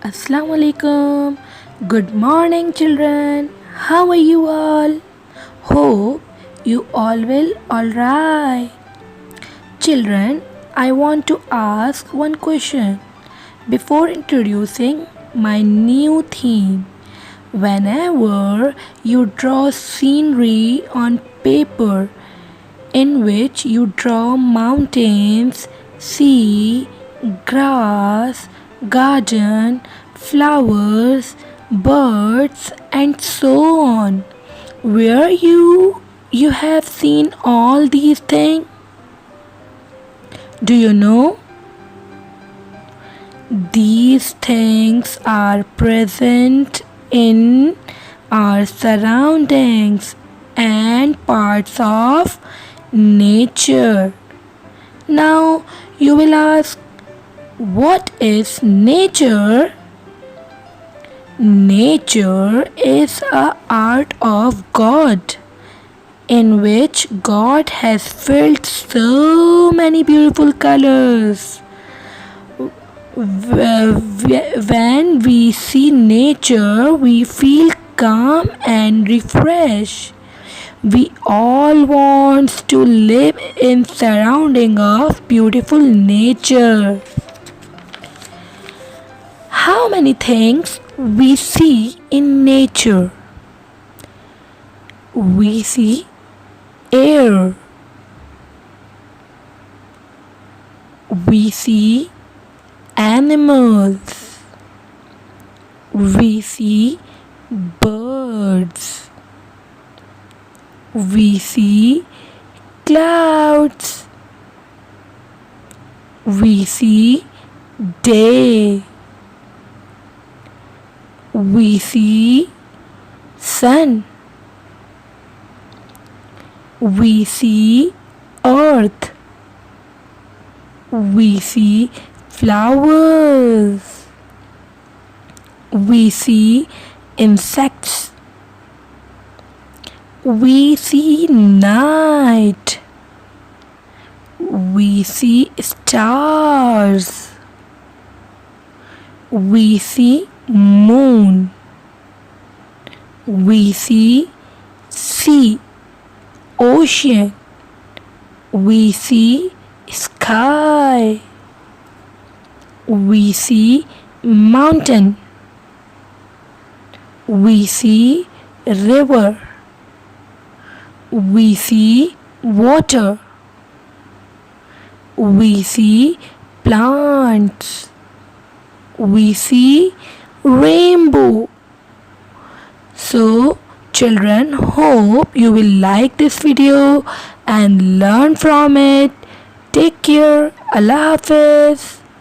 Assalamu alaikum. Good morning, children. How are you all? Hope you all will alright. Children, I want to ask one question before introducing my new theme. Whenever you draw scenery on paper in which you draw mountains, sea, grass, garden, flowers, birds, and so on. Where you have seen all these things? Do you know? These things are present in our surroundings and parts of nature. Now you will ask, what is nature? Nature is a art of God in which God has filled so many beautiful colors. When we see nature, we feel calm and refreshed. We all want to live in surrounding of beautiful nature. How many things we see in nature? We see air. We see animals. We see birds. We see clouds. We see day. We see sun. We see earth. We see flowers. We see insects. We see night. We see stars. We see moon. We see sea, ocean. We see sky. We see mountain. We see river. We see water. We see plants. We see rainbow. So children, hope you will like this video and learn from it. Take care. Allah Hafiz.